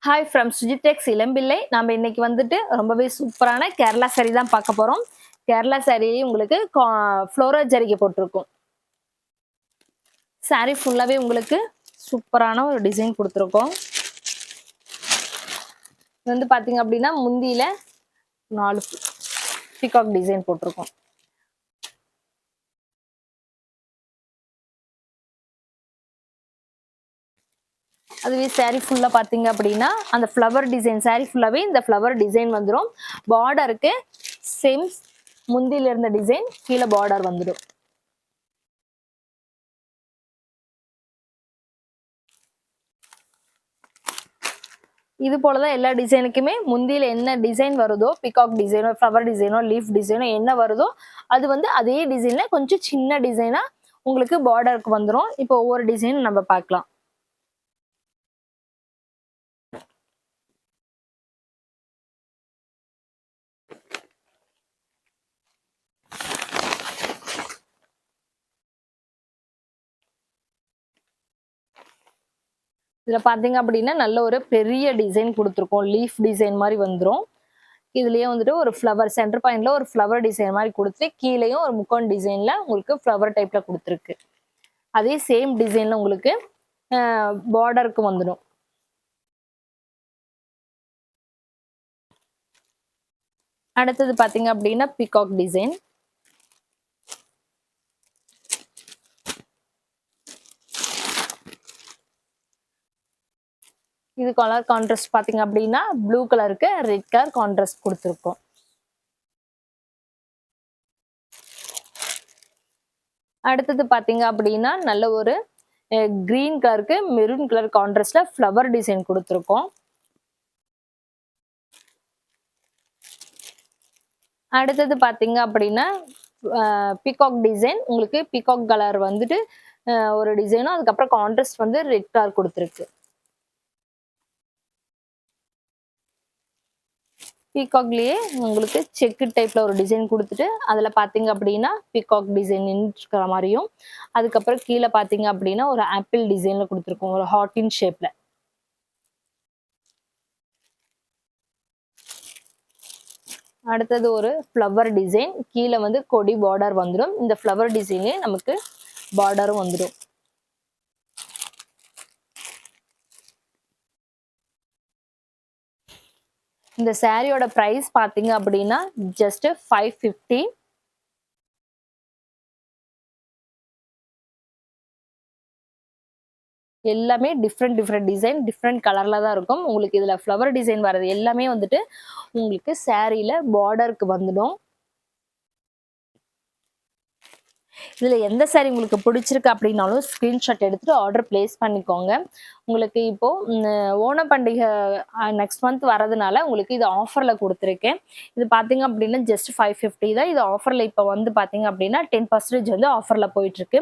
Hi from சுஜிடெக்ஸ் இளம்பிள்ளை. நம்ம இன்னைக்கு வந்துட்டு ரொம்பவே சூப்பரான கேரளா சாரி தான் பார்க்க போறோம். கேரளா சாரி உங்களுக்கு ஃப்ளோரல் ஜரிகை போட்டிருக்கும். சாரி ஃபுல்லாவே உங்களுக்கு சூப்பரான ஒரு டிசைன் கொடுத்துருக்கோம். இது வந்து பாத்தீங்க அப்படின்னா முந்தியில 4 பீகாக் டிசைன் போட்டிருக்கோம். அதுவே சாரி ஃபுல்லா பாத்தீங்க அப்படின்னா அந்த ஃப்ளவர் டிசைன் சாரி ஃபுல்லாவே இந்த ஃப்ளவர் டிசைன் வந்துடும். பார்டருக்கு சேம் முந்தியில இருந்த டிசைன் கீழே பார்டர் வந்துடும். இது போலதான் எல்லா டிசைனுக்குமே முந்தியில என்ன டிசைன் வருதோ, பிகாக் டிசைனோ, ஃப்ளவர் டிசைனோ, லீஃப் டிசைனோ என்ன வருதோ அது வந்து அதே டிசைன்ல கொஞ்சம் சின்ன டிசைனா உங்களுக்கு பார்டருக்கு வந்துடும். இப்போ ஒவ்வொரு டிசைன் நம்ம பார்க்கலாம். இதுல பாத்தீங்க அப்படின்னா நல்ல ஒரு பெரிய டிசைன் கொடுத்துருக்கோம். லீஃப் டிசைன் மாதிரி வந்துடும். இதுலயே வந்துட்டு ஒரு ஃப்ளவர் சென்டர் பாயிண்ட்ல ஒரு ஃப்ளவர் டிசைன் மாதிரி கொடுத்து கீழேயும் ஒரு முக்கோன் டிசைன்ல உங்களுக்கு ஃப்ளவர் டைப்ல கொடுத்துருக்கு. அதே சேம் டிசைன்ல உங்களுக்கு பார்டருக்கு வந்துடும். அடுத்தது பாத்தீங்க அப்படின்னா பீகாக் டிசைன். இது கலர் கான்ட்ராஸ்ட் பாத்தீங்க அப்படின்னா ப்ளூ கலருக்கு ரெட் கலர் கான்ட்ராஸ்ட் கொடுத்துருக்கோம். அடுத்தது பாத்தீங்க அப்படின்னா நல்ல ஒரு கிரீன் கலருக்கு மெரூன் கலர் கான்ட்ராஸ்ட்ல ஃப்ளவர் டிசைன் கொடுத்துருக்கோம். அடுத்தது பாத்தீங்க அப்படின்னா பீகாக் டிசைன். உங்களுக்கு பீகாக் கலர் வந்துட்டு ஒரு டிசைனும் அதுக்கப்புறம் கான்ட்ராஸ்ட் வந்து ரெட் கலர் கொடுத்துருக்கு. பீகாக்லயே உங்களுக்கு செக்கு டைப்ல ஒரு டிசைன் கொடுத்துட்டு அதுல பாத்தீங்க அப்படின்னா பீகாக் டிசைன் இருக்கிற மாதிரியும் அதுக்கப்புறம் கீழே பாத்தீங்க அப்படின்னா ஒரு ஆப்பிள் டிசைன்ல கொடுத்துருக்கோம், ஒரு ஹார்டின் ஷேப்ல. அடுத்தது ஒரு ஃப்ளவர் டிசைன். கீழே வந்து கொடி பார்டர் வந்துடும். இந்த ஃப்ளவர் டிசைனே நமக்கு பார்டரும் வந்துடும். இந்த சாரியோட பிரைஸ் பாத்தீங்க அப்படின்னா ஜஸ்ட் 550. எல்லாமே டிஃப்ரெண்ட் டிசைன் டிஃப்ரெண்ட் கலர்ல தான் இருக்கும். உங்களுக்கு இதுல ஃப்ளவர் டிசைன் வர்றது எல்லாமே வந்துட்டு உங்களுக்கு சாரியில பார்டருக்கு வந்துடும். இதுல எந்த சாரி உங்களுக்கு பிடிச்சிருக்கு அப்படின்னாலும் ஸ்கிரீன்ஷாட் எடுத்துட்டு ஆர்டர் பிளேஸ் பண்ணிக்கோங்க. உங்களுக்கு இப்போ ஓணம் பண்டிகை நெக்ஸ்ட் மந்த் வரதுனால உங்களுக்கு இது ஆஃபர்ல கொடுத்துருக்கேன். இது பாத்தீங்க அப்படின்னா ஜஸ்ட் 550 தான். இது ஆஃபர்ல இப்போ வந்து பாத்தீங்க அப்படின்னா 10% வந்து ஆஃபர்ல போயிட்டு இருக்கு.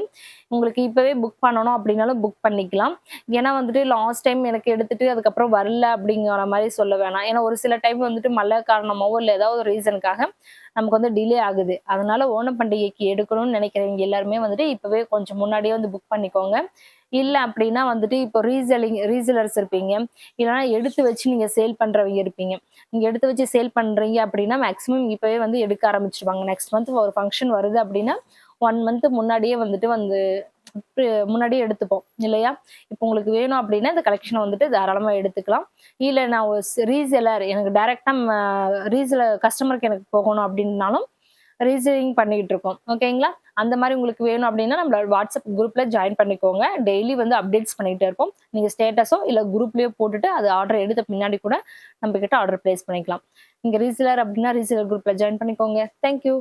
உங்களுக்கு இப்பவே புக் பண்ணணும் அப்படின்னாலும் புக் பண்ணிக்கலாம். ஏன்னா வந்துட்டு லாஸ்ட் டைம் எனக்கு எடுத்துட்டு அதுக்கப்புறம் வரல அப்படிங்கிற மாதிரி சொல்ல வேணாம். ஏன்னா ஒரு சில டைம் வந்துட்டு மழை காரணமாவோ இல்லை ஏதாவது ஒரு ரீசனுக்காக நமக்கு வந்து டிலே ஆகுது. அதனால ஓணம் பண்டிகைக்கு எடுக்கணும்னு நினைக்கிறவங்க எல்லாருமே வந்துட்டு இப்பவே கொஞ்சம் முன்னாடியே வந்து புக் பண்ணிக்கோங்க. இல்ல அப்படின்னா வந்துட்டு இப்போ ரீசெலர்ஸ் இருப்பீங்க, இல்லைன்னா எடுத்து வச்சு நீங்க சேல் பண்றவங்க இருப்பீங்க. நீங்க எடுத்து வச்சு சேல் பண்றீங்க அப்படின்னா மேக்ஸிமம் இப்பவே வந்து எடுக்க ஆரம்பிச்சிருவாங்க. நெக்ஸ்ட் மந்த் ஒரு ஃபங்க்ஷன் வருது அப்படின்னா 1 மந்த் முன்னாடியே வந்துட்டு முன்னாடியே எடுத்துப்போம் இல்லையா? இப்போ உங்களுக்கு வேணும் அப்படின்னா இந்த கலெக்ஷனை வந்துட்டு தாராளமா எடுத்துக்கலாம். இல்ல நான் ஒரு ரீசெலர் எனக்கு டைரக்டா கஸ்டமருக்கு எனக்கு போகணும் அப்படின்னாலும் ரீசெல்லிங் பண்ணிட்டு இருக்கோம். ஓகேங்களா? அந்த மாதிரி உங்களுக்கு வேணும் அப்படின்னா நம்மளோட வாட்ஸ்அப் குரூப்ல ஜாயின் பண்ணிக்கோங்க. டெய்லி வந்து அப்டேட்ஸ் பண்ணிட்டே இருப்போம். நீங்க ஸ்டேட்டஸோ இல்ல குரூப்லயோ போட்டுட்டு அது ஆர்டர் எடுத்த பின்னாடி கூட நம்ம கிட்ட ஆர்டர் பிளேஸ் பண்ணிக்கலாம். நீங்க ரீசெலர் அப்படின்னா ரீசெலர் குரூப்ல ஜாயின் பண்ணிக்கோங்க. தேங்க்யூ.